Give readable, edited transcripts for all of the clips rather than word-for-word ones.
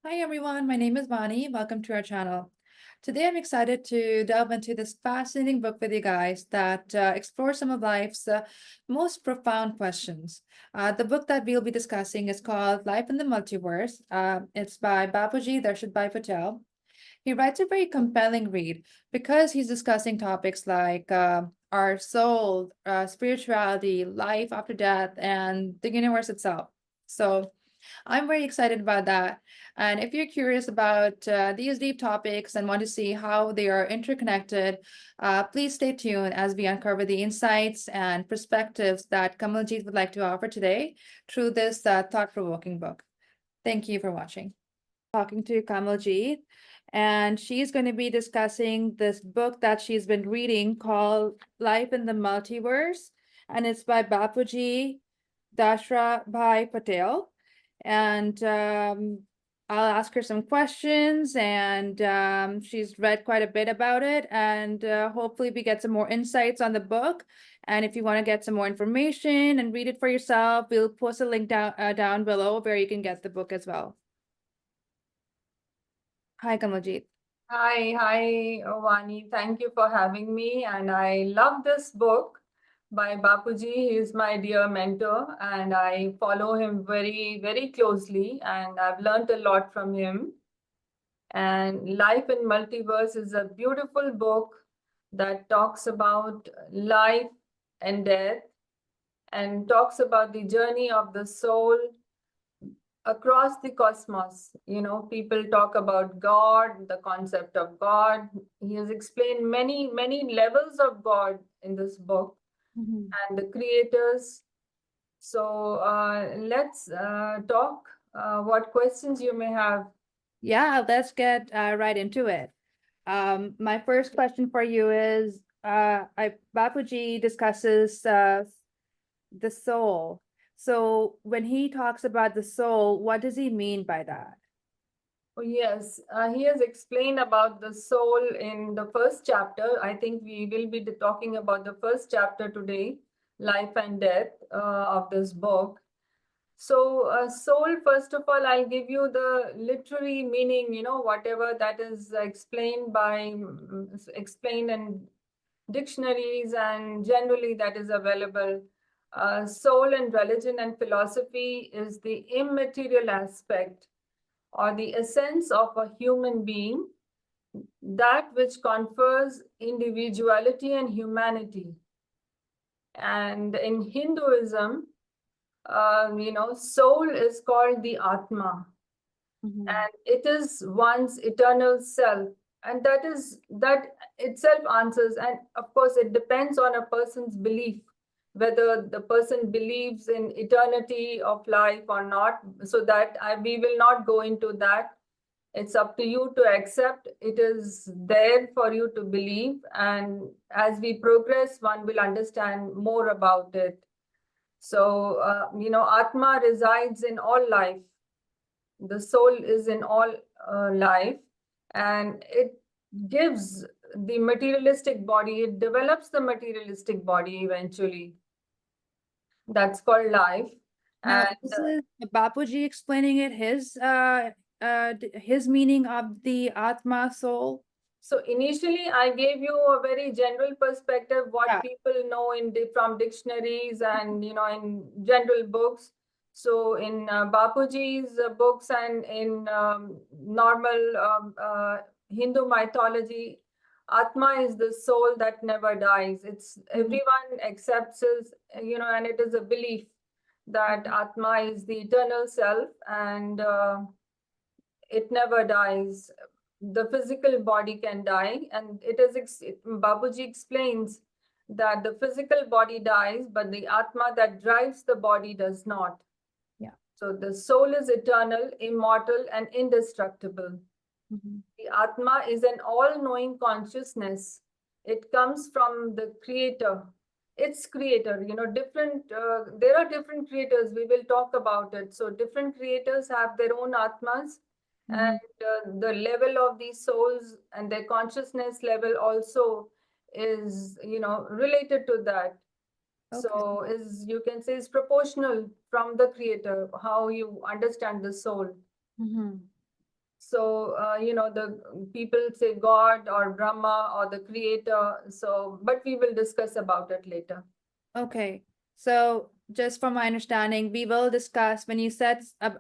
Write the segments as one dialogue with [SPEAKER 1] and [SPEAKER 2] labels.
[SPEAKER 1] Hi everyone, my name is Vani. Welcome to our channel. Today I'm excited to delve into this fascinating book with you guys that explores some of life's most profound questions. The book that we'll be discussing is called Life in the Multiverse. It's by Bapuji Darshit Patel. He writes a very compelling read because he's discussing topics like our soul, spirituality, life after death, and the universe itself. So I'm very excited about that. And if you're curious about these deep topics and want to see how they are interconnected, please stay tuned as we uncover the insights and perspectives that Kamaljeet would like to offer today through this thought-provoking book. Thank you for watching. Talking to Kamaljeet, and she's going to be discussing this book that she's been reading called Life in the Multiverse, and it's by Bapuji Dashrabhai Patel. And I'll ask her some questions, and she's read quite a bit about it, and hopefully we get some more insights on the book. And if you want to get some more information and read it for yourself, we'll post a link down below where you can get the book as well. Hi, Kamaljeet.
[SPEAKER 2] Hi, Vani. Thank you for having me. And I love this book by Bapuji. He is my dear mentor, and I follow him very, very closely. And I've learned a lot from him. And Life in Multiverse is a beautiful book that talks about life and death and talks about the journey of the soul across the cosmos. People talk about God, the concept of God. He has explained many, many levels of God in this book and the creators. So let's talk what questions you may have.
[SPEAKER 1] Yeah, let's get right into it. My first question for you is, Bapuji discusses the soul. So when he talks about the soul, what does he mean by that?
[SPEAKER 2] Oh, yes, he has explained about the soul in the first chapter. I think we will be talking about the first chapter today, life and death of this book. So, soul, first of all, I'll give you the literary meaning, whatever that is explained in dictionaries and generally that is available. Soul in religion and philosophy is the immaterial aspect or the essence of a human being, that which confers individuality and humanity. And in Hinduism, soul is called the Atma, and it is one's eternal self. And that itself answers, and of course, it depends on a person's belief, whether the person believes in eternity of life or not. So that we will not go into that. It's up to you to accept. It is there for you to believe, and as we progress, one will understand more about it. So, Atma resides in all life. The soul is in all life, and it gives the materialistic body, it develops the materialistic body eventually. That's called life.
[SPEAKER 1] Now,
[SPEAKER 2] And
[SPEAKER 1] this is Bapuji explaining it, his meaning of the Atma soul.
[SPEAKER 2] so initially, I gave you a very general perspective, what
[SPEAKER 1] Yeah.
[SPEAKER 2] people know from dictionaries and in general books. So in Bapuji's books and in normal Hindu mythology, Atma is the soul that never dies. It's everyone accepts and it is a belief that Atma is the eternal self, and it never dies. The physical body can die, and Babuji explains that the physical body dies, but the Atma that drives the body does not.
[SPEAKER 1] Yeah.
[SPEAKER 2] So the soul is eternal, immortal, and indestructible. The Atma is an all-knowing consciousness. It comes from the creator. Its creator, there are different creators. We will talk about it. So different creators have their own Atmas, and the level of these souls and their consciousness level also is, related to that.
[SPEAKER 1] Okay.
[SPEAKER 2] So you can say, is proportional from the creator, how you understand the soul. So, the people say God or Brahma or the creator. So, but we will discuss about it later.
[SPEAKER 1] Okay, so just from my understanding, we will discuss when you said there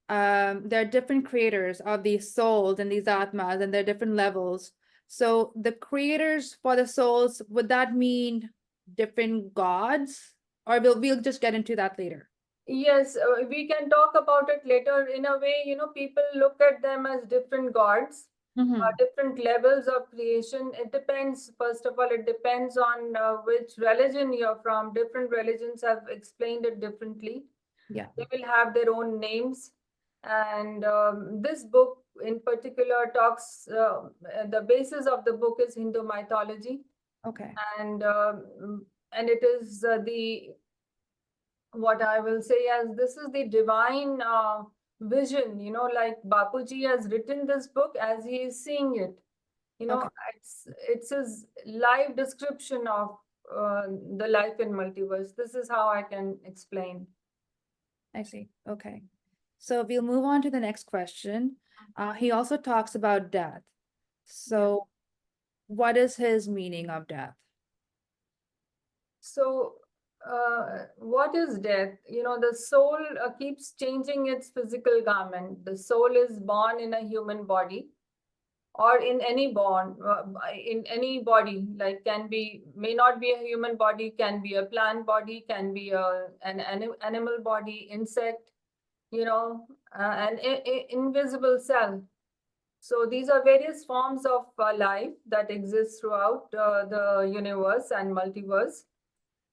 [SPEAKER 1] are different creators of these souls and these atmas, and there are different levels. So the creators for the souls, would that mean different gods, or we'll just get into that later?
[SPEAKER 2] Yes, we can talk about it later. In a way, people look at them as different gods, different levels of creation. It depends, first of all, it depends on which religion you're from. Different religions have explained it differently.
[SPEAKER 1] Yeah.
[SPEAKER 2] They will have their own names. And this book in particular talks, the basis of the book is Hindu mythology.
[SPEAKER 1] Okay.
[SPEAKER 2] And it is what I will say as this is the divine vision, like Bapuji has written this book as he is seeing it.
[SPEAKER 1] Okay.
[SPEAKER 2] It's his live description of the life in multiverse. This is how I can explain.
[SPEAKER 1] I see. Okay. So we'll move on to the next question. He also talks about death. So what is his meaning of death?
[SPEAKER 2] So, what is death? The soul keeps changing its physical garment. The soul is born in a human body or in any in any body, like may not be a human body, can be a plant body, can be an animal body, insect, an invisible cell. So these are various forms of life that exist throughout the universe and multiverse.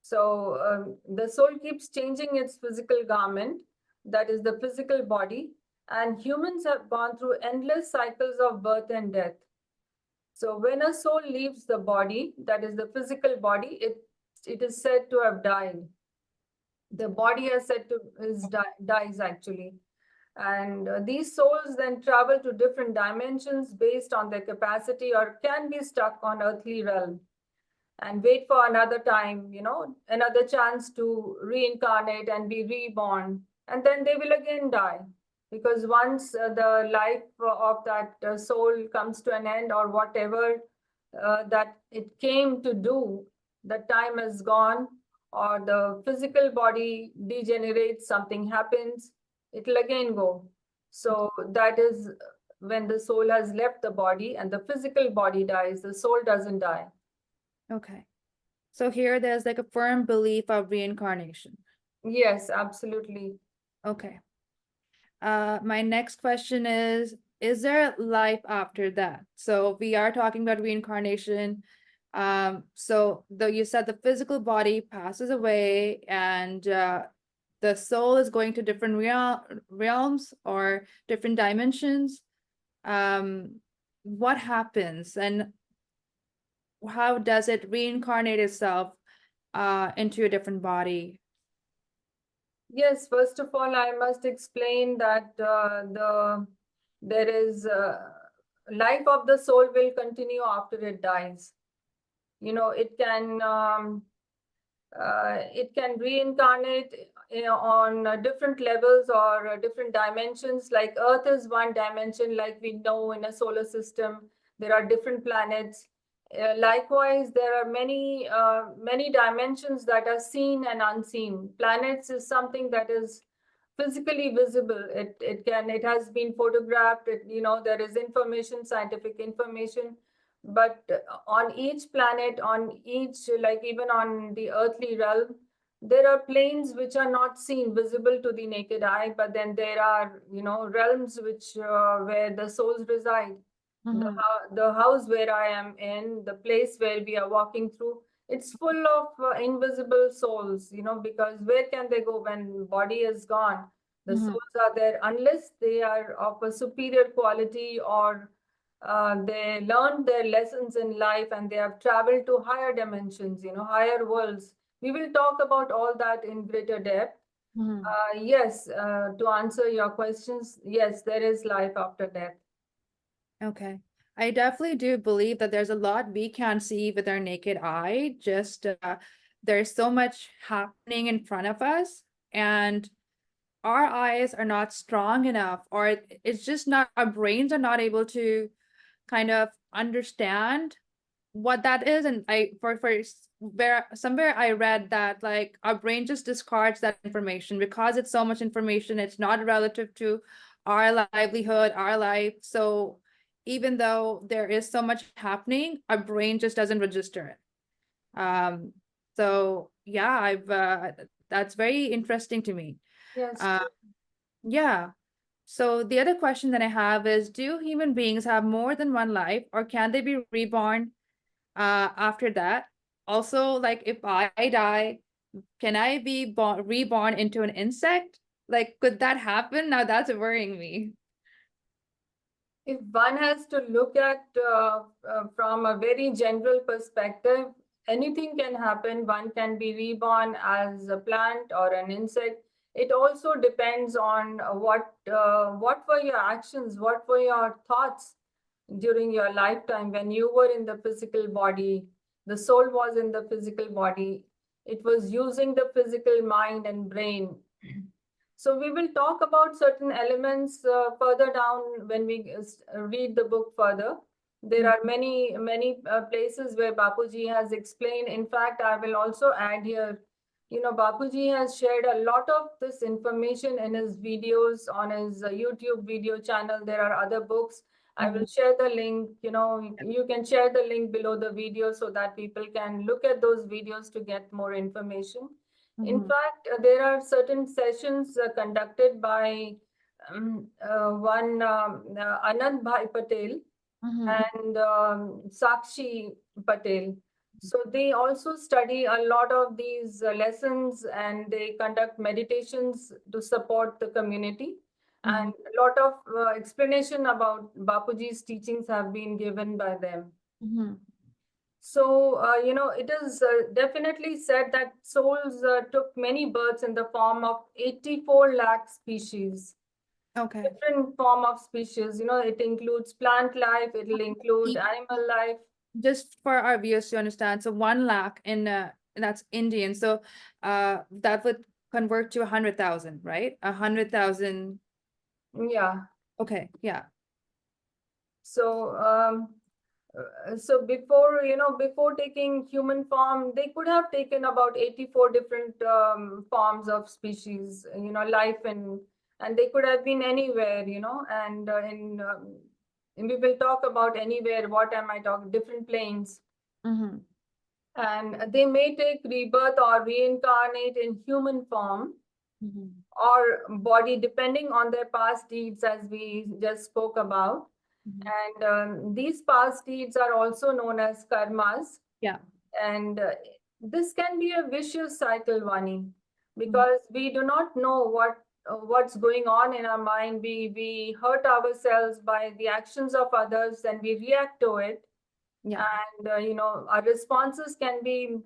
[SPEAKER 2] So the soul keeps changing its physical garment, that is the physical body, and humans have gone through endless cycles of birth and death. So when a soul leaves the body, that is the physical body, it is said to have died. The body is said to dies actually. And these souls then travel to different dimensions based on their capacity, or can be stuck on earthly realm and wait for another time, another chance to reincarnate and be reborn. And then they will again die. Because once the life of that soul comes to an end, or whatever that it came to do, the time is gone, or the physical body degenerates, something happens, it'll again go. So that is when the soul has left the body and the physical body dies, the soul doesn't die.
[SPEAKER 1] Okay. So here there's like a firm belief of reincarnation.
[SPEAKER 2] Yes, absolutely.
[SPEAKER 1] Okay. My next question is there life after that? So we are talking about reincarnation. So though you said the physical body passes away and the soul is going to different realms or different dimensions. What happens and how does it reincarnate itself into a different body?
[SPEAKER 2] Yes, first of all, I must explain that there is life of the soul will continue after it dies. It can reincarnate on different levels or different dimensions. Like Earth is one dimension, like we know in a solar system, there are different planets. Likewise, there are many dimensions that are seen and unseen. Planets is something that is physically visible. It has been photographed. There is information, scientific information. But on each planet, on each, like even on the earthly realm, there are planes which are not seen, visible to the naked eye. But then there are, realms which where the souls reside. The house where I am in, the place where we are walking through, it's full of invisible souls, because where can they go when body is gone? The souls are there unless they are of a superior quality, or they learned their lessons in life and they have traveled to higher dimensions, higher worlds. We will talk about all that in greater depth. Yes, to answer your questions, yes, there is life after death.
[SPEAKER 1] Okay. I definitely do believe that there's a lot we can't see with our naked eye. Just there's so much happening in front of us, and our eyes are not strong enough, or it's just not, our brains are not able to kind of understand what that is. And where somewhere I read that like our brain just discards that information because it's so much information, it's not relative to our livelihood, our life. So even though there is so much happening, our brain just doesn't register it. So yeah, I've that's very interesting to me.
[SPEAKER 2] Yes.
[SPEAKER 1] Yeah. So the other question that I have is, do human beings have more than one life, or can they be reborn after that? Also, like if I die, can I be reborn into an insect? Like, could that happen? Now that's worrying me.
[SPEAKER 2] If one has to look at from a very general perspective, anything can happen. One can be reborn as a plant or an insect. It also depends on what were your actions, what were your thoughts during your lifetime when you were in the physical body. The soul was in the physical body. It was using the physical mind and brain. So we will talk about certain elements further down when we read the book further. There are many places where Bapuji has explained. In fact, I will also add here, Bapuji has shared a lot of this information in his videos on his YouTube video channel. There are other books. I will share the link. You can share the link below the video so that people can look at those videos to get more information. In fact, there are certain sessions conducted by one Anand Bhai Patel and Sakshi Patel. So they also study a lot of these lessons, and they conduct meditations to support the community. And a lot of explanation about Bapuji's teachings have been given by them. So, it is definitely said that souls took many births in the form of 84 lakh species.
[SPEAKER 1] Okay.
[SPEAKER 2] Different form of species. It includes plant life, it will include animal life.
[SPEAKER 1] Just for our viewers to understand, so 1 lakh that's Indian. So that would convert to 100,000, right? 100,000.
[SPEAKER 2] Yeah.
[SPEAKER 1] Okay, yeah.
[SPEAKER 2] So, before taking human form, they could have taken about 84 different forms of species, life, and they could have been anywhere, and we will talk about anywhere. What am I talking? Different planes. And they may take rebirth or reincarnate in human form or body, depending on their past deeds, as we just spoke about. And these past deeds are also known as karmas.
[SPEAKER 1] Yeah.
[SPEAKER 2] And this can be a vicious cycle, Vani, because we do not know what's going on in our mind. We hurt ourselves by the actions of others, and we react to it.
[SPEAKER 1] Yeah.
[SPEAKER 2] And our responses can be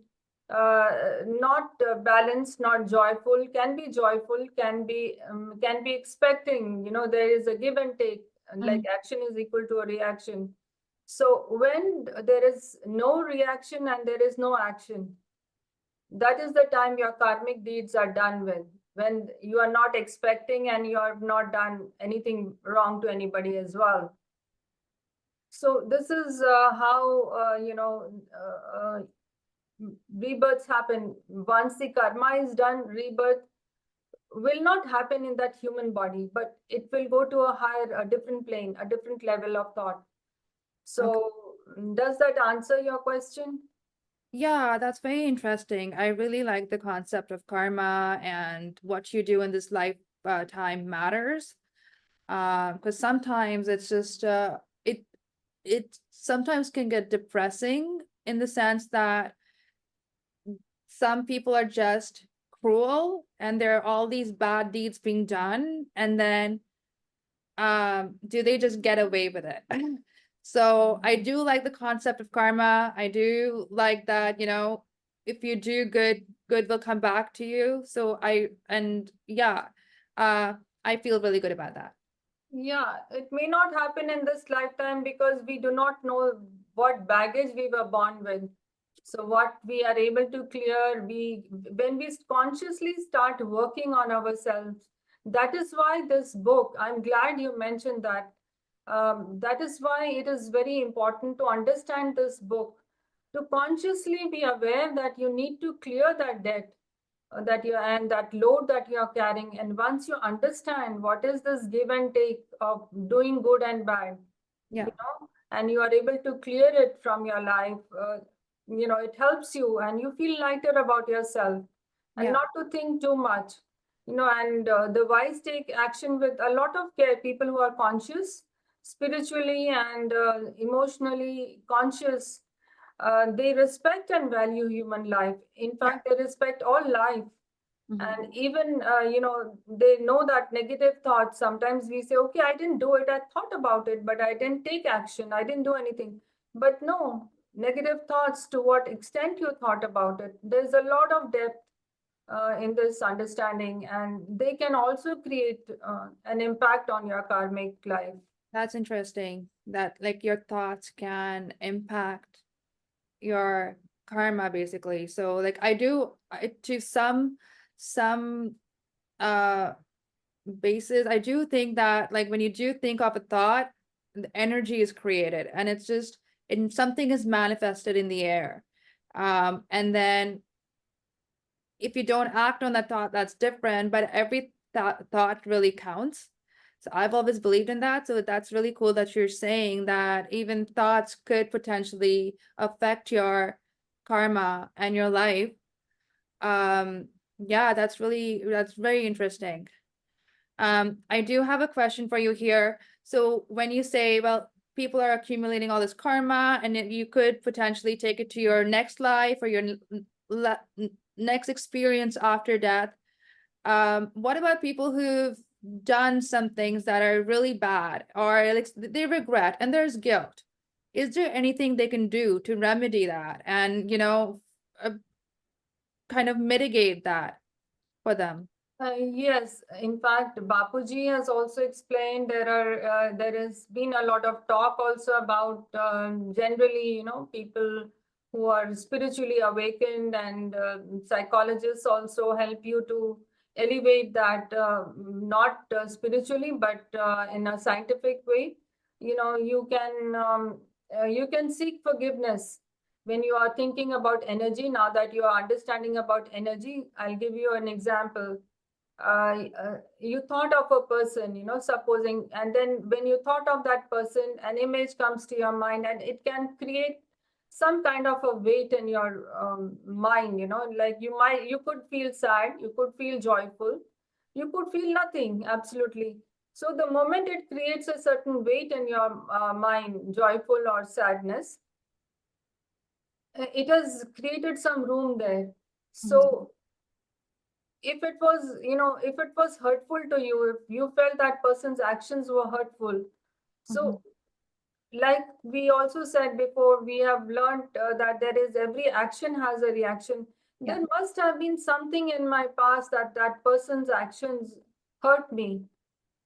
[SPEAKER 2] not balanced, not joyful. Can be joyful, can be expecting. There is a give and take. Like action is equal to a reaction. So when there is no reaction and there is no action, that is the time your karmic deeds are done with. When you are not expecting and you have not done anything wrong to anybody as well. So this is how rebirths happen. Once the karma is done, rebirth will not happen in that human body, but it will go to a different plane, a different level of thought. So does that answer your question?
[SPEAKER 1] Yeah, that's very interesting. I really like the concept of karma and what you do in this lifetime matters. Because sometimes it's just it sometimes can get depressing in the sense that some people are just cruel and there are all these bad deeds being done, and then do they just get away with it? So I do like the concept of karma. I do like that, if you do good, good will come back to you. So I feel really good about that.
[SPEAKER 2] Yeah, it may not happen in this lifetime because we do not know what baggage we were born with. So what we are able to clear, when we consciously start working on ourselves, That is why this book, I'm glad you mentioned that. That is why it is very important to understand this book, to consciously be aware that you need to clear that debt that you and that load that you are carrying. And once you understand what is this give and take of doing good and bad,
[SPEAKER 1] Yeah.
[SPEAKER 2] and you are able to clear it from your life, it helps you and you feel lighter about yourself, and
[SPEAKER 1] Yeah.
[SPEAKER 2] not to think too much, and the wise take action with a lot of care. People who are conscious, spiritually and emotionally conscious, they respect and value human life. In fact, they respect all life. And even, they know that negative thoughts, sometimes we say, okay, I didn't do it. I thought about it, but I didn't take action. I didn't do anything. But no, negative thoughts, to what extent you thought about it. There's a lot of depth in this understanding, and they can also create an impact on your karmic life.
[SPEAKER 1] That's interesting that like your thoughts can impact your karma basically. So like to some uh basis, I do think that like when you do think of a thought, the energy is created and it's just and something is manifested in the air. And then if you don't act on that thought, that's different, but every thought really counts. So I've always believed in that. So that's really cool that you're saying that even thoughts could potentially affect your karma and your life. Yeah, that's very interesting. I do have a question for you here. So when you say, well, people are accumulating all this karma and you could potentially take it to your next life or your next experience after death. What about people who've done some things that are really bad or like they regret and there's guilt? Is there anything they can do to remedy that and, uh, kind of mitigate that for them?
[SPEAKER 2] Yes, in fact, Bapuji has also explained there has been a lot of talk also about generally, people who are spiritually awakened, and psychologists also help you to elevate that, not spiritually, but in a scientific way. You can seek forgiveness when you are thinking about energy. Now that you are understanding about energy, I'll give you an example. You thought of a person, supposing, and then when you thought of that person, an image comes to your mind, and it can create some kind of a weight in your mind, like you could feel sad, you could feel joyful, you could feel nothing, absolutely. So the moment it creates a certain weight in your mind, joyful or sadness, it has created some room there. So if it was, if it was hurtful to you, if you felt that person's actions were hurtful, so like we also said before, we have learned that there is every action has a reaction.
[SPEAKER 1] Yeah.
[SPEAKER 2] There must have been something in my past that person's actions hurt me,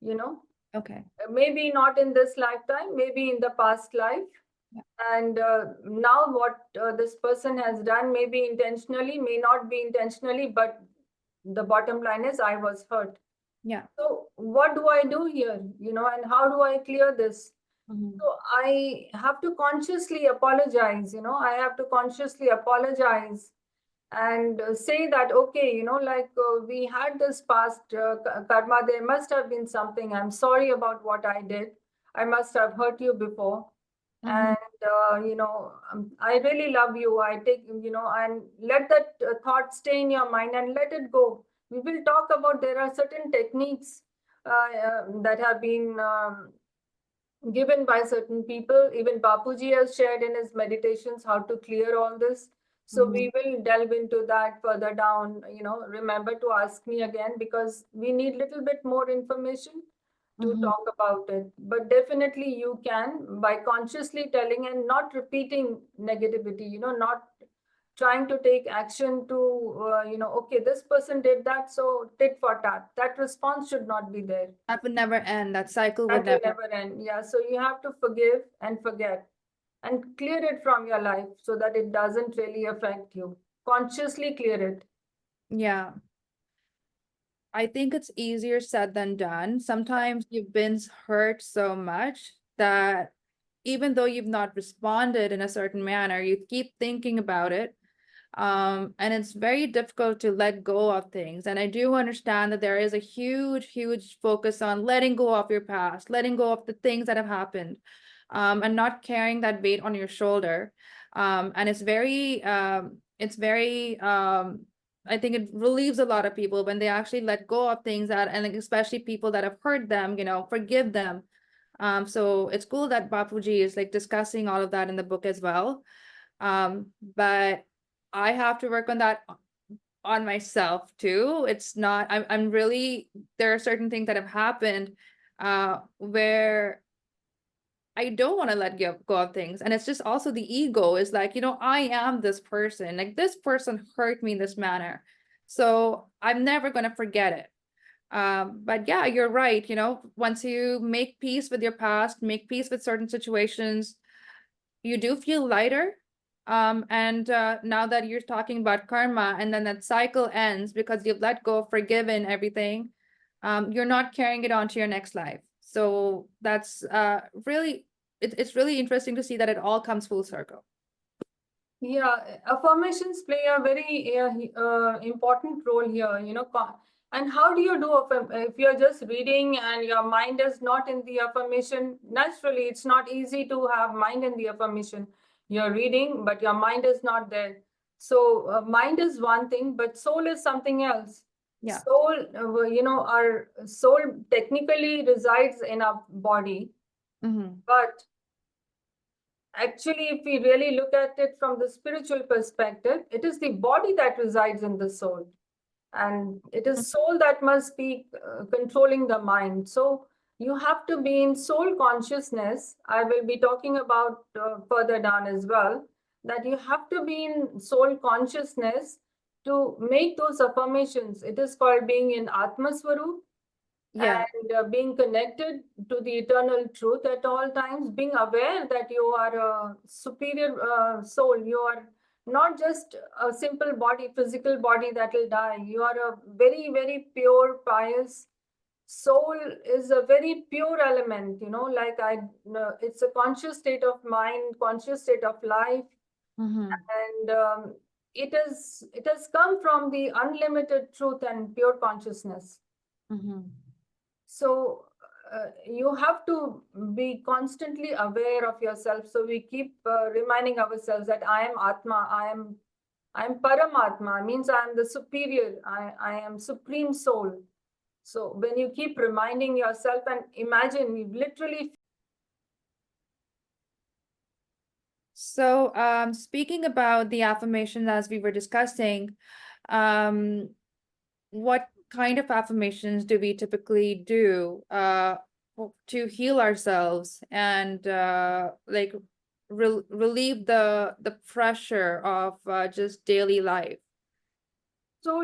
[SPEAKER 2] you know
[SPEAKER 1] Okay.
[SPEAKER 2] maybe not in this lifetime, maybe in the past life.
[SPEAKER 1] Yeah.
[SPEAKER 2] And now what this person has done, maybe intentionally, may not be intentionally, but the bottom line is I was hurt.
[SPEAKER 1] Yeah.
[SPEAKER 2] So what do I do here, and how do I clear this? So I have to consciously apologize, I have to consciously apologize and say that, okay, we had this past karma, there must have been something. I'm sorry about what I did. I must have hurt you before. And, I really love you. I take, and let that thought stay in your mind and let it go. We will talk about, there are certain techniques that have been given by certain people. Even Bapuji has shared in his meditations how to clear all this. So we will delve into that further down. Remember to ask me again, because we need little bit more information to talk about it. But definitely you can, by consciously telling and not repeating negativity, not trying to take action to, okay, this person did that, so tit for tat. That response should not be there.
[SPEAKER 1] That would never end. That cycle would
[SPEAKER 2] That will
[SPEAKER 1] never.
[SPEAKER 2] never end. Yeah. So you have to forgive and forget and clear it from your life so that it doesn't really affect you. Consciously clear it.
[SPEAKER 1] Yeah. I think it's easier said than done. Sometimes you've been hurt so much that even though you've not responded in a certain manner, you keep thinking about it. And it's very difficult to let go of things. And I do understand that there is a huge focus on letting go of your past, letting go of the things that have happened, and not carrying that weight on your shoulder. And it's very, I think it relieves a lot of people when they actually let go of things that, and like, especially people that have hurt them, forgive them. So it's cool that Bapuji is like discussing all of that in the book as well. But I have to work on that on myself too. It's not, I'm really, there are certain things that have happened where I don't want to let go of things. And it's just also the ego is like, I am this person, like this person hurt me in this manner. So I'm never going to forget it. But yeah, you're right. Once you make peace with your past, make peace with certain situations, you do feel lighter. And now that you're talking about karma, and then that cycle ends because you've let go, forgiven everything, you're not carrying it on to your next life. So that's really, it's really interesting to see that it all comes full circle.
[SPEAKER 2] Yeah, affirmations play a very important role here, and how do you do if you're just reading and your mind is not in the affirmation? Naturally, it's not easy to have mind in the affirmation. You're reading, but your mind is not there. So mind is one thing, but soul is something else.
[SPEAKER 1] Yeah.
[SPEAKER 2] Soul, our soul technically resides in our body, but actually, if we really look at it from the spiritual perspective, it is the body that resides in the soul. And it is soul that must be controlling the mind. So you have to be in soul consciousness. I will be talking about further down as well, that you have to be in soul consciousness to make those affirmations. It is called being in Atma Swaroop.
[SPEAKER 1] Yeah.
[SPEAKER 2] And being connected to the eternal truth at all times, being aware that you are a superior soul. You are not just a simple body, physical body that will die. You are a very, very pure, pious soul. Is a very pure element, it's a conscious state of mind, conscious state of life. And it has come from the unlimited truth and pure consciousness. So you have to be constantly aware of yourself. So we keep reminding ourselves that I am Atma, I am Paramatma, means I am the superior, I am supreme soul. So when you keep reminding yourself and imagine, you literally.
[SPEAKER 1] So speaking about the affirmations as we were discussing, what kind of affirmations do we typically do to heal ourselves and like relieve the pressure of just daily life?
[SPEAKER 2] So,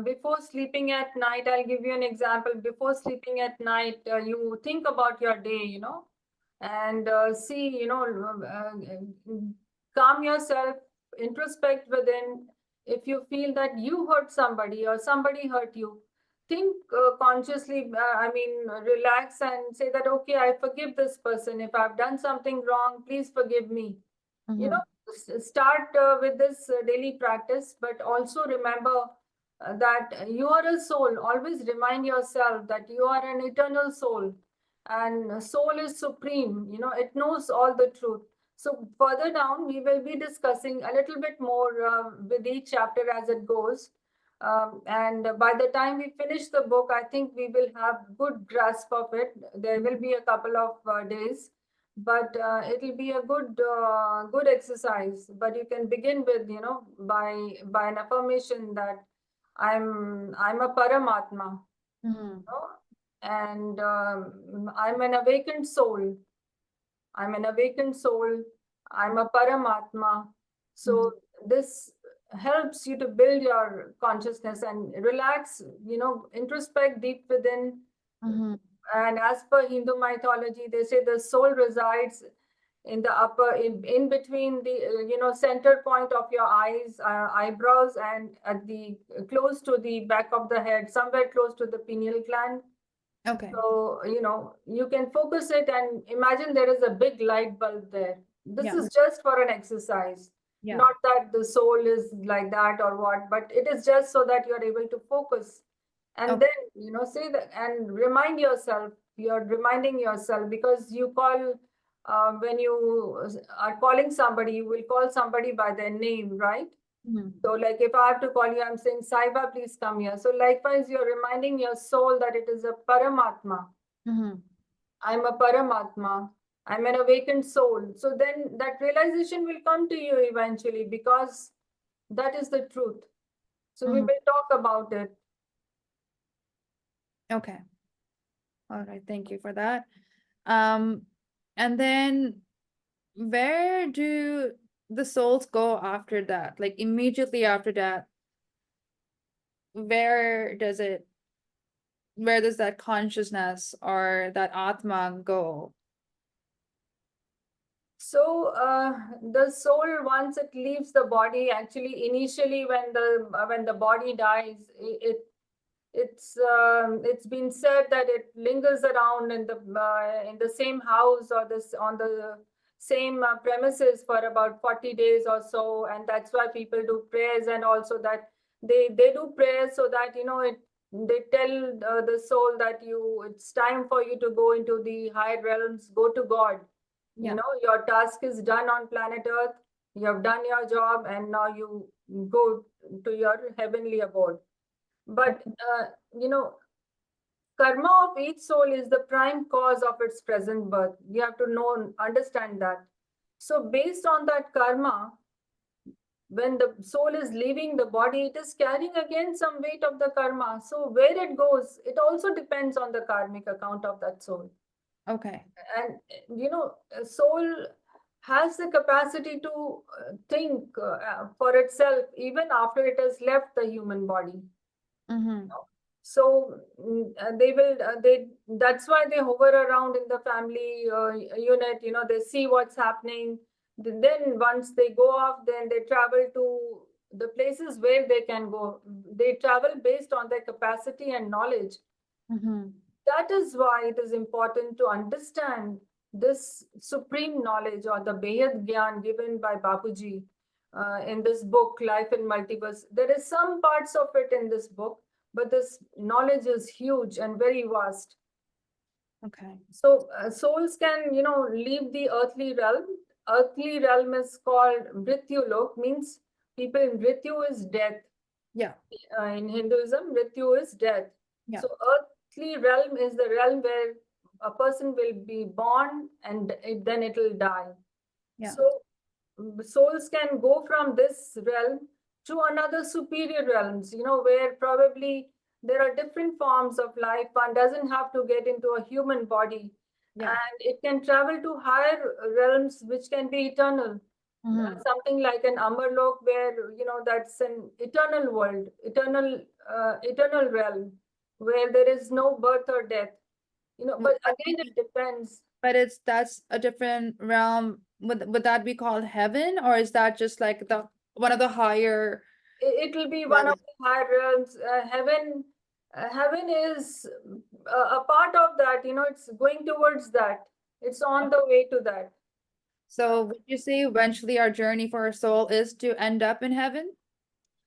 [SPEAKER 2] before sleeping at night, I'll give you an example. Before sleeping at night, you think about your day, and see, calm yourself, introspect within. If you feel that you hurt somebody or somebody hurt you, think consciously, relax and say that, okay, I forgive this person. If I've done something wrong, please forgive me. Start with this daily practice, but also remember that you are a soul. Always remind yourself that you are an eternal soul, and soul is supreme. It knows all the truth. So further down, we will be discussing a little bit more with each chapter as it goes. And by the time we finish the book, I think we will have good grasp of it. There will be a couple of days, but it will be a good exercise. But you can begin with, by an affirmation that I'm a Paramatma, and I'm an awakened soul. I'm an awakened soul. I'm a Paramatma. So this helps you to build your consciousness and relax, introspect deep within. And as per Hindu mythology, they say the soul resides in the upper, in between the center point of your eyes, eyebrows, and at the close to the back of the head, somewhere close to the pineal gland.
[SPEAKER 1] Okay.
[SPEAKER 2] So you can focus it and imagine there is a big light bulb there. This
[SPEAKER 1] Yeah.
[SPEAKER 2] is just for an exercise.
[SPEAKER 1] Yeah.
[SPEAKER 2] Not that the soul is like that or what, but it is just so that you're able to focus. And
[SPEAKER 1] Okay.
[SPEAKER 2] then, say that and remind yourself, you're reminding yourself, because you call, when you are calling somebody, you will call somebody by their name, right?
[SPEAKER 1] Mhm.
[SPEAKER 2] So like if I have to call you, I'm saying, Saiba, please come here. So likewise, you're reminding your soul that it is a Paramatma.
[SPEAKER 1] Mhm.
[SPEAKER 2] I'm a Paramatma. I'm an awakened soul. So then that realization will come to you eventually, because that is the truth. So we
[SPEAKER 1] Mhm.
[SPEAKER 2] will talk about it.
[SPEAKER 1] Okay. All right. Thank you for that. And then where do the souls go after that? Like immediately after that, where does that consciousness or that Atma go?
[SPEAKER 2] So the soul, once it leaves the body, actually initially when the body dies, it's been said that it lingers around in the same house or this on the same premises for about 40 days or so, and that's why people do prayers, and also that they do prayers so that they tell the soul that it's time for you to go into the higher realms, go to God.
[SPEAKER 1] Yeah.
[SPEAKER 2] Your task is done on planet Earth, you have done your job, and now you go to your heavenly abode. But karma of each soul is the prime cause of its present birth. You have to understand that. So based on that karma, when the soul is leaving the body, it is carrying again some weight of the karma. So where it goes, it also depends on the karmic account of that soul.
[SPEAKER 1] Okay.
[SPEAKER 2] And a soul has the capacity to think for itself even after it has left the human body.
[SPEAKER 1] Mm-hmm.
[SPEAKER 2] So that's why they hover around in the family unit. They see what's happening. Then once they go off, then they travel to the places where they can go. They travel based on their capacity and knowledge.
[SPEAKER 1] Mm-hmm.
[SPEAKER 2] That is why it is important to understand this supreme knowledge, or the Behad Gyan given by Bapuji in this book, Life in Multiverse. There is some parts of it in this book, but this knowledge is huge and very vast.
[SPEAKER 1] Okay.
[SPEAKER 2] So souls can, leave the earthly realm. Earthly realm is called Mrityu Lok, means people, Mrityu is death.
[SPEAKER 1] Yeah.
[SPEAKER 2] In Hinduism, Mrityu is death.
[SPEAKER 1] Yeah.
[SPEAKER 2] So earthly realm is the realm where a person will be born and then it will die.
[SPEAKER 1] Yeah.
[SPEAKER 2] So souls can go from this realm to another superior realms, where probably there are different forms of life. One doesn't have to get into a human body.
[SPEAKER 1] Yeah.
[SPEAKER 2] And it can travel to higher realms, which can be eternal.
[SPEAKER 1] Mm-hmm.
[SPEAKER 2] Something like an Amarlok, where that's an eternal world, eternal realm, where there is no birth or death. But again, it depends.
[SPEAKER 1] But that's a different realm. Would that be called heaven, or is that just like the one of the higher
[SPEAKER 2] It will be one of
[SPEAKER 1] realms?
[SPEAKER 2] the higher realms. Heaven is a part of that. It's going towards that. It's on the way to that.
[SPEAKER 1] So would you say eventually our journey for our soul is to end up in heaven?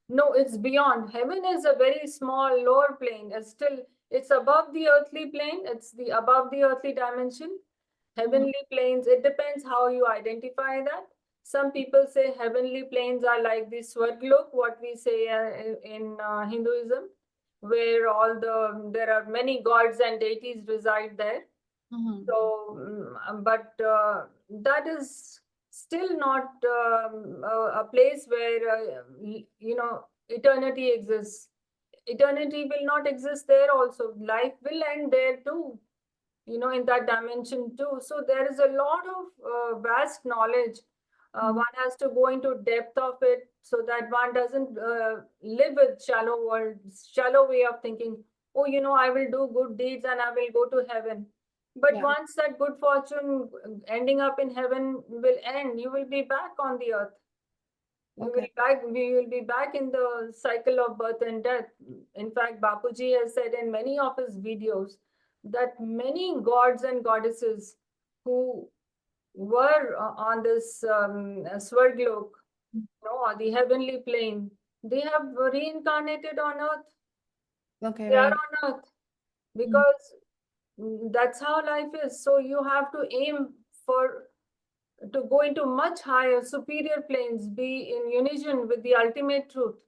[SPEAKER 2] No, it's beyond. Heaven is a very small lower plane. It's above the earthly plane. It's the above the earthly dimension. Heavenly planes, it depends how you identify that. Some people say heavenly planes are like the Swarglok, what we say in Hinduism, where there are many gods and deities reside there.
[SPEAKER 1] Mm-hmm.
[SPEAKER 2] So, but that is still not a place where eternity exists. Eternity will not exist there. Also, life will end there too. In that dimension too. So there is a lot of vast knowledge. One has to go into depth of it so that one doesn't live with shallow way of thinking. Oh, I will do good deeds and I will go to heaven. But
[SPEAKER 1] Yeah.
[SPEAKER 2] once that good fortune ending up in heaven will end, you will be back on the earth.
[SPEAKER 1] Okay.
[SPEAKER 2] We will be back in the cycle of birth and death. In fact, Bapuji has said in many of his videos that many gods and goddesses who were on this Swarglok, or the heavenly plane, they have reincarnated on earth.
[SPEAKER 1] Okay,
[SPEAKER 2] They are
[SPEAKER 1] right.
[SPEAKER 2] on earth
[SPEAKER 1] Mhm.
[SPEAKER 2] because that's how life is. So you have to aim for to go into much higher, superior planes, be in unison with the ultimate truth.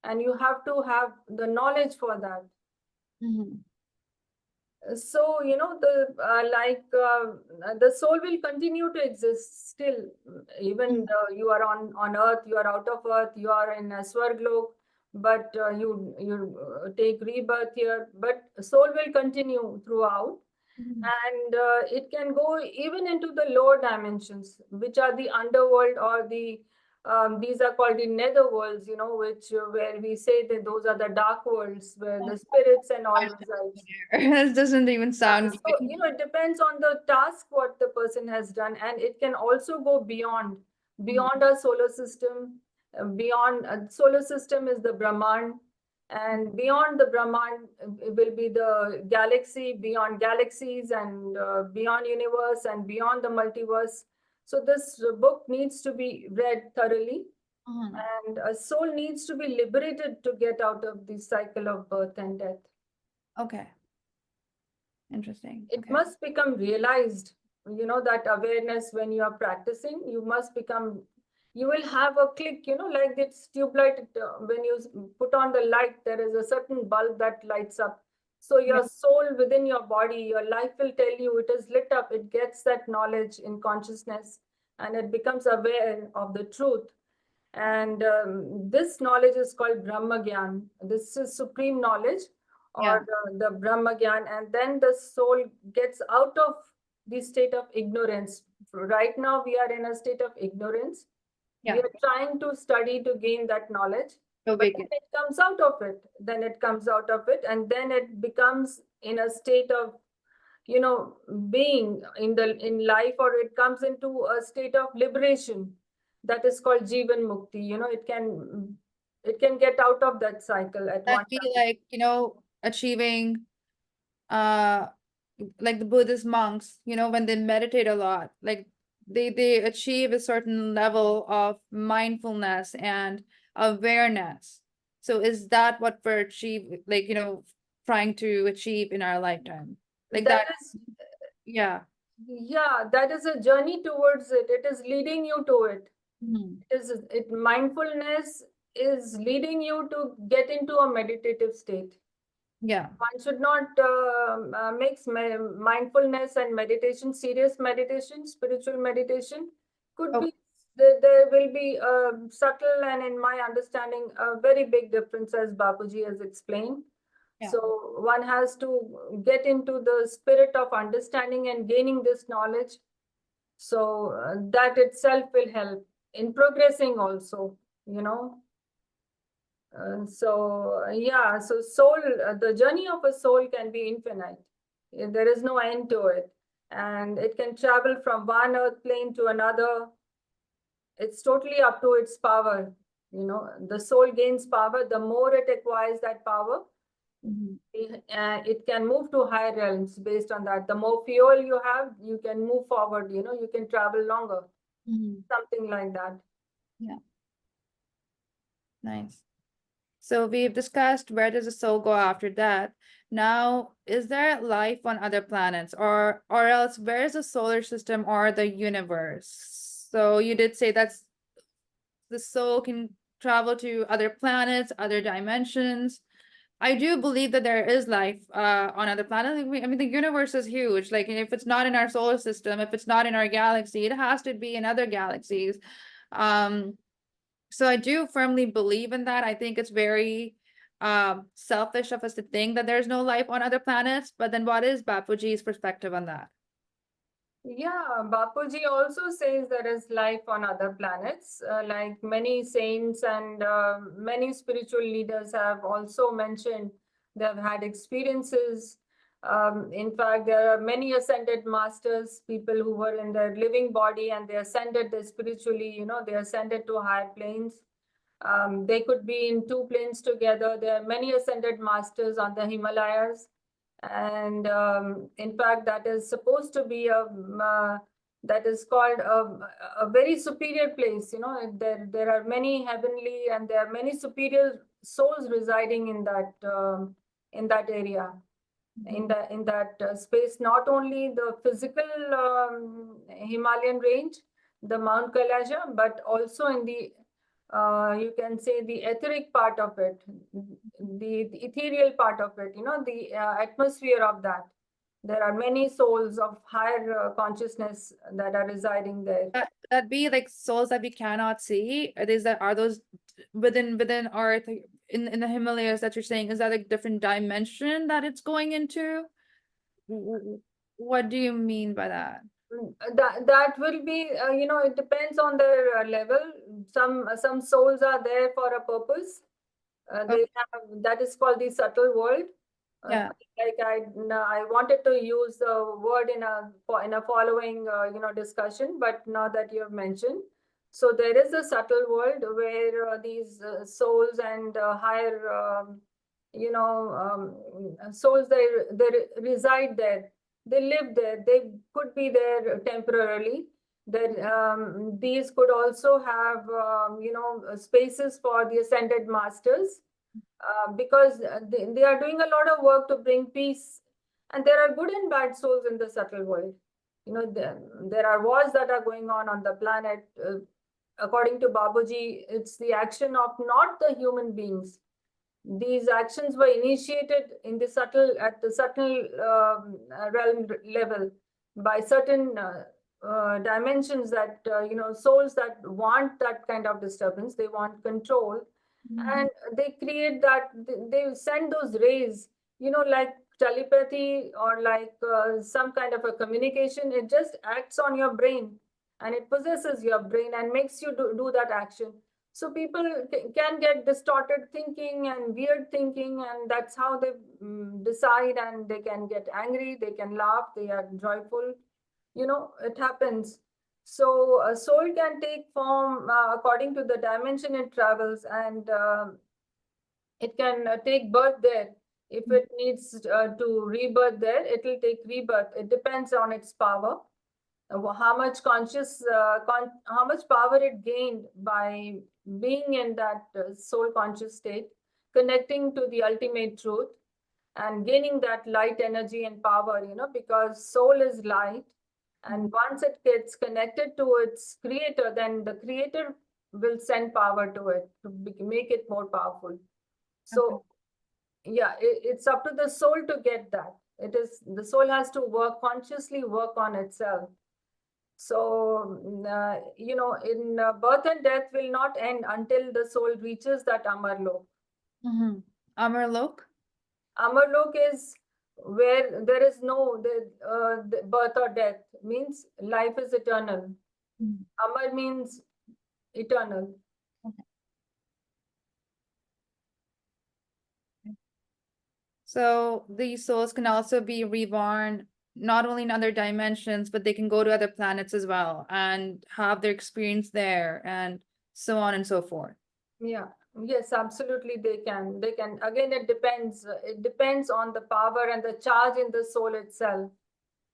[SPEAKER 2] And you have to have the knowledge for that.
[SPEAKER 1] Mhm.
[SPEAKER 2] So, the soul will continue to exist still, even you are on earth, you are out of earth, you are in a Swarglok, but you take rebirth here, but soul will continue throughout.
[SPEAKER 1] Mhm.
[SPEAKER 2] And it can go even into the lower dimensions, which are the underworld, or these are called the nether worlds, which where we say that those are the dark worlds where the spirits and all reside.
[SPEAKER 1] This doesn't even sound
[SPEAKER 2] So,
[SPEAKER 1] good.
[SPEAKER 2] it depends on the task what the person has done, and it can also go beyond our solar system. Beyond solar system is the Brahman, and beyond the Brahman will be the galaxy, beyond galaxies, and beyond universe, and beyond the multiverse. So this book needs to be read thoroughly,
[SPEAKER 1] Mhm.
[SPEAKER 2] and a soul needs to be liberated to get out of the cycle of birth and death.
[SPEAKER 1] Okay. Interesting.
[SPEAKER 2] It
[SPEAKER 1] Okay.
[SPEAKER 2] must become realized, that awareness when you are practicing, you will have a click, like this tube light. When you put on the light, there is a certain bulb that lights up. So
[SPEAKER 1] Yeah.
[SPEAKER 2] your soul within your body, your life will tell you it is lit up. It gets that knowledge in consciousness, and it becomes aware of the truth. And this knowledge is called Brahma Gyan. This is supreme knowledge,
[SPEAKER 1] Yeah.
[SPEAKER 2] or the Brahma Gyan. And then the soul gets out of the state of ignorance. Right now, we are in a state of ignorance. We
[SPEAKER 1] Yeah.
[SPEAKER 2] are trying to study to gain that knowledge,
[SPEAKER 1] So
[SPEAKER 2] but
[SPEAKER 1] vacant.
[SPEAKER 2] then it comes out of it. Then it comes out of it, and then it becomes in a state of being in life, or it comes into a state of liberation that is called Jivan Mukti. It can get out of that cycle at
[SPEAKER 1] That
[SPEAKER 2] one
[SPEAKER 1] be
[SPEAKER 2] time.
[SPEAKER 1] like, achieving uh like the Buddhist monks, when they meditate a lot, like they achieve a certain level of mindfulness and awareness. So is that what we're like, trying to achieve in our lifetime? Like
[SPEAKER 2] That
[SPEAKER 1] that,
[SPEAKER 2] is,
[SPEAKER 1] yeah.
[SPEAKER 2] yeah, that is a journey towards it. It is leading you to it.
[SPEAKER 1] Mhm.
[SPEAKER 2] Mindfulness is leading you to get into a meditative state.
[SPEAKER 1] Yeah.
[SPEAKER 2] One should not mix mindfulness and meditation. Serious meditation, spiritual meditation could
[SPEAKER 1] Oh,
[SPEAKER 2] be, there will be subtle, and in my understanding, a very big difference, as Bapuji has explained.
[SPEAKER 1] yeah.
[SPEAKER 2] So one has to get into the spirit of understanding and gaining this knowledge. So that itself will help in progressing also, you know. So soul, the journey of a soul can be infinite. There is no end to it, and it can travel from one earth plane to another. It's totally up to its power. The soul gains power. The more it acquires that power,
[SPEAKER 1] Mhm.
[SPEAKER 2] it can move to higher realms based on that. The more fuel you have, you can move forward. You can travel longer.
[SPEAKER 1] Mhm.
[SPEAKER 2] Something like that.
[SPEAKER 1] Yeah. Nice. So we've discussed where does the soul go after that. Now, is there life on other planets, or else where is the solar system or the universe? So you did say that's the soul can travel to other planets, other dimensions. I do believe that there is life on other planets. I mean, the universe is huge. Like, if it's not in our solar system, if it's not in our galaxy, it has to be in other galaxies. Um, so I do firmly believe in that. I think it's very selfish of us to think that there's no life on other planets. But then what is Bapuji's perspective on that?
[SPEAKER 2] Yeah, Bapuji also says there is life on other planets. Like many saints and many spiritual leaders have also mentioned they've had experiences In fact, there are many ascended masters, people who were in their living body and they ascended spiritually, you know, they ascended to higher planes. They could be in two planes together. There are many ascended masters on the Himalayas. And in fact, that is supposed to be that is called a very superior place. You know, there are many heavenly and there are many superior souls residing in that area, in that space. Not only the physical Himalayan range, the Mount Kailasha, but also in the you can say the etheric part of it, the ethereal part of it, you know, the atmosphere of that. There are many souls of higher consciousness that are residing there.
[SPEAKER 1] That be like souls that we cannot see? Are those within Earth, in the Himalayas that you're saying? Is that a different dimension that it's going into? What do you mean by that?
[SPEAKER 2] That will be, you know, it depends on their level. Some souls are there for a purpose. They have, that is called the subtle world.
[SPEAKER 1] Yeah.
[SPEAKER 2] Like I wanted to use the word in a following you know, discussion, but now that you have mentioned, so there is a subtle world where these souls and higher you know, souls, they reside there, they live there, they could be there temporarily. Then these could also have you know, spaces for the ascended masters, because they are doing a lot of work to bring peace. And there are good and bad souls in the subtle world. You know, there are wars that are going on the planet. According to Babuji, it's the action of not the human beings. These actions were initiated in the subtle, at the subtle realm level, by certain dimensions, that you know, souls that want that kind of disturbance, they want control. And they create that, they send those rays, you know, like telepathy or like some kind of a communication. It just acts on your brain and it possesses your brain and makes you do that action. So people can get distorted thinking and weird thinking, and that's how they decide, and they can get angry, they can laugh, they are joyful, you know, it happens. So a soul can take form according to the dimension it travels, and it can take birth there. If it needs to rebirth there, it will take rebirth. It depends on its power, how much how much power it gained by being in that soul conscious state, connecting to the ultimate truth and gaining that light energy and power, you know, because soul is light. And once it gets connected to its creator, then the creator will send power to it to make it more powerful. So yeah, it's up to the soul to get that. It is, the soul has to consciously work on itself. So you know, in birth and death will not end until the soul reaches that Amarlok.
[SPEAKER 1] Amarlok?
[SPEAKER 2] Amarlok is where there is no the birth or death, means life is eternal. Amar means eternal.
[SPEAKER 1] So these souls can also be reborn not only in other dimensions, but they can go to other planets as well and have their experience there, and so on and so forth.
[SPEAKER 2] Yeah, yes, absolutely they can. They can. Again, it depends. It depends on the power and the charge in the soul itself.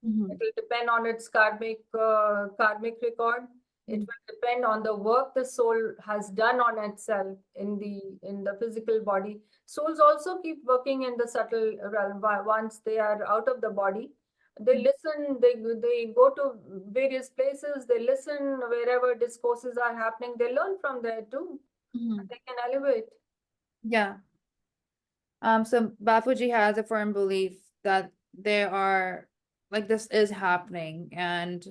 [SPEAKER 2] It will depend on its karmic record. It will depend on the work the soul has done on itself in the physical body. Souls also keep working in the subtle realm. Once they are out of the body, they listen. They go to various places. They listen wherever discourses are happening. They learn from there too. They can elevate.
[SPEAKER 1] Yeah. So Bapuji has a firm belief that there are, like, this is happening, and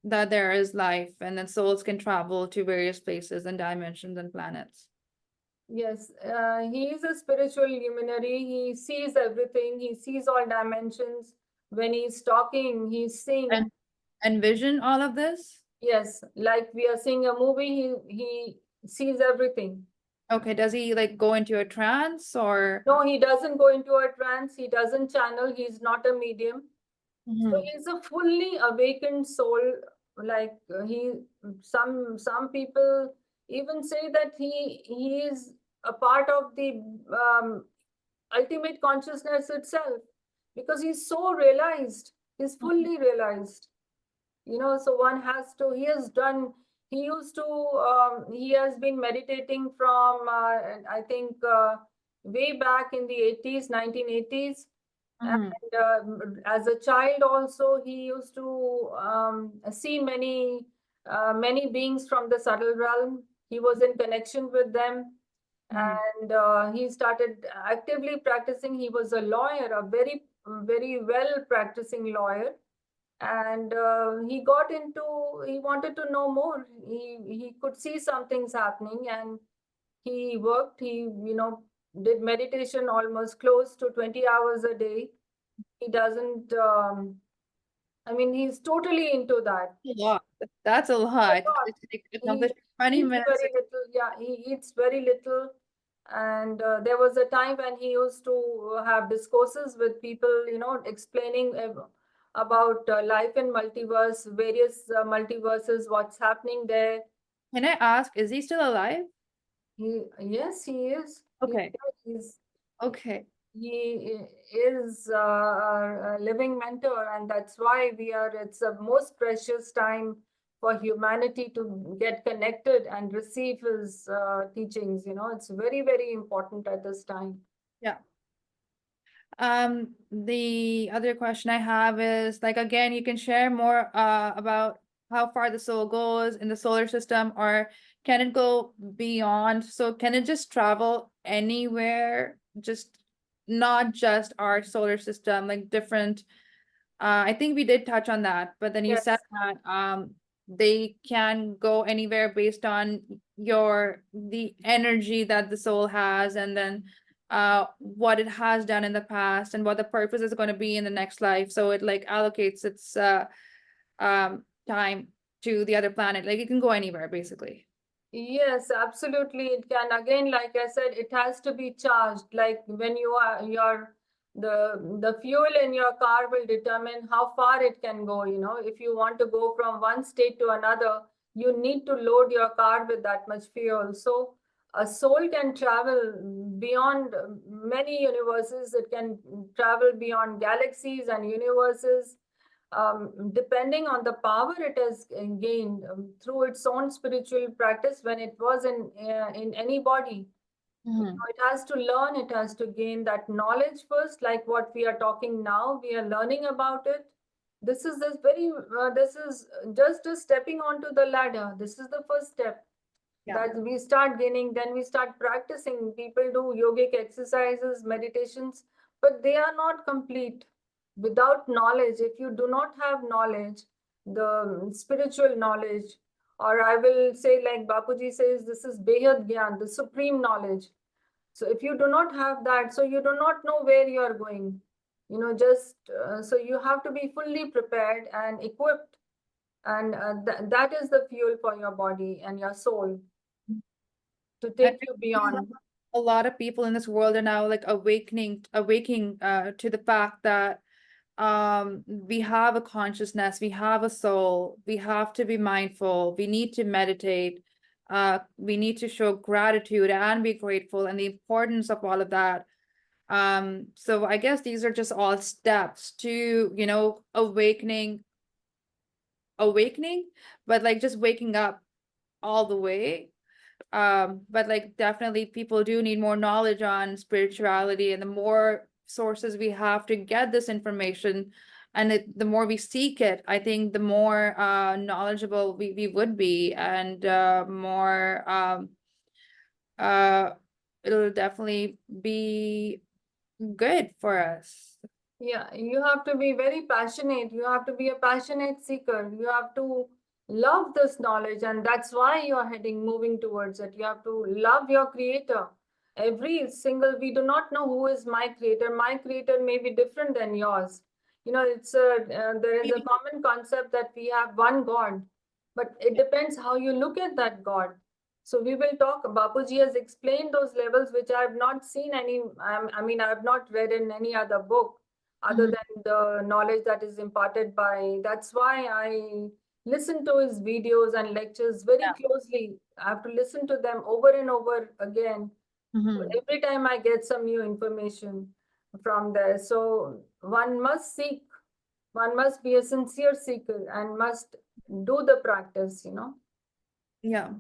[SPEAKER 1] that there is life, and that souls can travel to various places and dimensions and planets.
[SPEAKER 2] Yes, he is a spiritual luminary. He sees everything. He sees all dimensions. When he's talking, he's seeing.
[SPEAKER 1] And envision all of this?
[SPEAKER 2] Yes, like we are seeing a movie, he sees everything.
[SPEAKER 1] Okay, does he like go into a trance or?
[SPEAKER 2] No, he doesn't go into a trance. He doesn't channel. He's not a medium. So
[SPEAKER 1] Mhm.
[SPEAKER 2] he's a fully awakened soul. Like some people even say that he is a part of the ultimate consciousness itself, because he's so realized. He's fully realized. So one has to. He has done. He used to. He has been meditating from I think way back in the 80s, 1980s.
[SPEAKER 1] Mhm.
[SPEAKER 2] And as a child also, he used to see many beings from the subtle realm. He was in connection with them,
[SPEAKER 1] Mhm.
[SPEAKER 2] and he started actively practicing. He was a lawyer, a very well practicing lawyer, and he wanted to know more. He could see some things happening, and he worked. He did meditation almost close to 20 hours a day. He doesn't I mean, he's totally into that.
[SPEAKER 1] A lot. That's a
[SPEAKER 2] A
[SPEAKER 1] lot.
[SPEAKER 2] lot.
[SPEAKER 1] It's like
[SPEAKER 2] He
[SPEAKER 1] accomplish 20
[SPEAKER 2] eats
[SPEAKER 1] minutes.
[SPEAKER 2] very little. Yeah, he eats very little. And there was a time when he used to have discourses with people, explaining about life in multiverse, various multiverses, what's happening there.
[SPEAKER 1] Can I ask, is he still alive?
[SPEAKER 2] Yes, he is.
[SPEAKER 1] Okay.
[SPEAKER 2] He's
[SPEAKER 1] Okay.
[SPEAKER 2] he is a living mentor, and that's why it's a most precious time for humanity to get connected and receive his teachings. It's very, very important at this time.
[SPEAKER 1] Yeah. The other question I have is like again, you can share more about how far the soul goes in the solar system, or can it go beyond? So can it just travel anywhere, just not just our solar system, like different I think we did touch on that, but then you said
[SPEAKER 2] Yes.
[SPEAKER 1] that they can go anywhere based on the energy that the soul has, and then what it has done in the past and what the purpose is going to be in the next life. So it like allocates its time to the other planet. Like it can go anywhere basically.
[SPEAKER 2] Yes, absolutely. It can. Again, like I said, it has to be charged. Like when the fuel in your car will determine how far it can go. If you want to go from one state to another, you need to load your car with that much fuel. So a soul can travel beyond many universes. It can travel beyond galaxies and universes, depending on the power it has gained through its own spiritual practice. When it was in any body,
[SPEAKER 1] Mhm.
[SPEAKER 2] it has to learn, it has to gain that knowledge first, like what we are talking now. We are learning about it. This is just a stepping onto the ladder. This is the first step
[SPEAKER 1] Yeah.
[SPEAKER 2] that we start gaining. Then we start practicing. People do yogic exercises, meditations, but they are not complete without knowledge. If you do not have knowledge, the spiritual knowledge, or I will say, like Bapuji says, this is Behad Gyan, the supreme knowledge. So if you do not have that, so you do not know where you are going. Just so you have to be fully prepared and equipped, and that is the fuel for your body and your soul to
[SPEAKER 1] And
[SPEAKER 2] take you beyond.
[SPEAKER 1] a lot of people in this world are now like awaking to the fact that we have a consciousness, we have a soul, we have to be mindful, we need to meditate, we need to show gratitude and be grateful, and the importance of all of that. So I guess these are just all steps to awakening, but like just waking up all the way. But like definitely people do need more knowledge on spirituality, and the more sources we have to get this information, and the more we seek it, I think the more knowledgeable we would be, and more uh it'll definitely be good for us.
[SPEAKER 2] Yeah, you have to be very passionate. You have to be a passionate seeker. You have to love this knowledge, and that's why you are moving towards it. You have to love your creator. We do not know who is my creator. My creator may be different than yours. There is a common concept that we have one God, but it depends how you look at that God. So we will talk. Bapuji has explained those levels, which I have not seen any. I mean, I have not read in any other book other
[SPEAKER 1] Mhm.
[SPEAKER 2] than the knowledge that is imparted by. That's why I listen to his videos and lectures very
[SPEAKER 1] Yeah.
[SPEAKER 2] closely. I have to listen to them over and over again.
[SPEAKER 1] Mhm.
[SPEAKER 2] Every time I get some new information from there. So one must seek, one must be a sincere seeker and must do the practice, you know.
[SPEAKER 1] Yeah.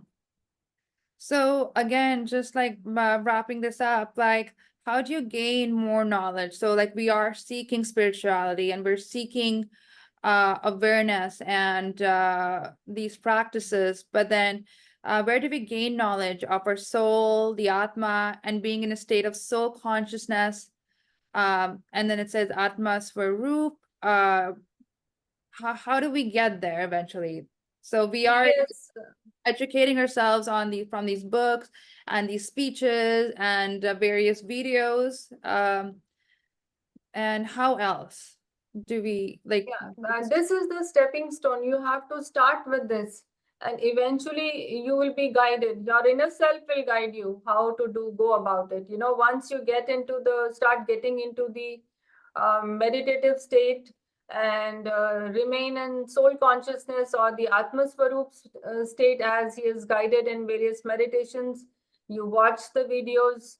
[SPEAKER 1] So again, just like wrapping this up, like how do you gain more knowledge? So like we are seeking spirituality and we're seeking awareness and these practices, but then where do we gain knowledge of our soul, the Atma, and being in a state of soul consciousness? And then it says Atma Swaroop. How do we get there eventually? So we are
[SPEAKER 2] Yes,
[SPEAKER 1] educating ourselves on the from these books and these speeches and various videos. And how else do we like?
[SPEAKER 2] yeah, this is the stepping stone. You have to start with this, and eventually you will be guided. Your inner self will guide you how to go about it. You know, once you get into start getting into the meditative state and remain in soul consciousness or the Atma Swaroop state as he is guided in various meditations. You watch the videos,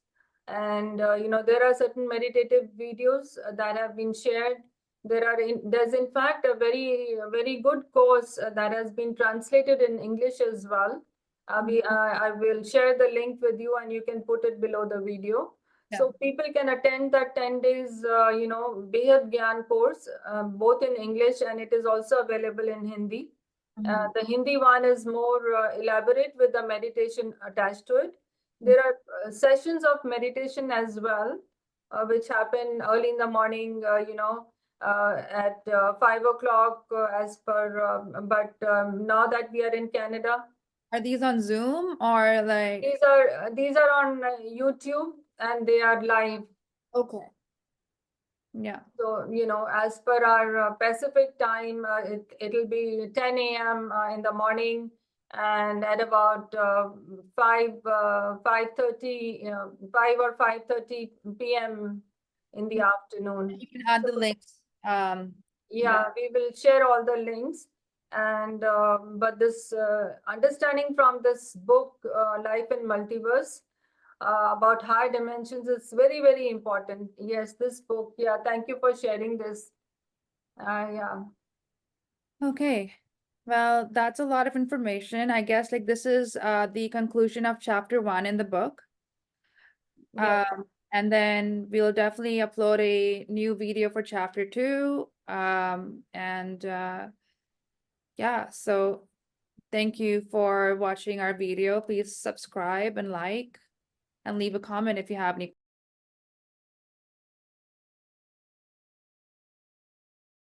[SPEAKER 2] and you know, there are certain meditative videos that have been shared. There's in fact a very good course that has been translated in English as well. I will share the link with you, and you can put it below the video.
[SPEAKER 1] Yeah.
[SPEAKER 2] So people can attend that 10 days, you know, Behad Gyan course, both in English, and it is also available in Hindi.
[SPEAKER 1] Mhm.
[SPEAKER 2] The Hindi one is more elaborate with the meditation attached to it. There are sessions of meditation as well, which happen early in the morning, you know, at 5 o'clock as per, but now that we are in Canada,
[SPEAKER 1] Are these on Zoom or like?
[SPEAKER 2] these are on YouTube and they are live.
[SPEAKER 1] Okay. Yeah.
[SPEAKER 2] So, you know, as per our Pacific time, it'll be 10 a.m. In the morning, and at about 5:30, 5 or 5:30 p.m. in the afternoon.
[SPEAKER 1] You can add
[SPEAKER 2] So,
[SPEAKER 1] the links.
[SPEAKER 2] yeah, we will share all the links. And but this understanding from this book, Life in Multiverse, about higher dimensions is very important. Yes, this book. Yeah, thank you for sharing this. Yeah.
[SPEAKER 1] Okay. Well, that's a lot of information. I guess like this is the conclusion of chapter 1 in the book.
[SPEAKER 2] Yes.
[SPEAKER 1] And then we'll definitely upload a new video for chapter 2. And yeah, so thank you for watching our video. Please subscribe and like and leave a comment if you have any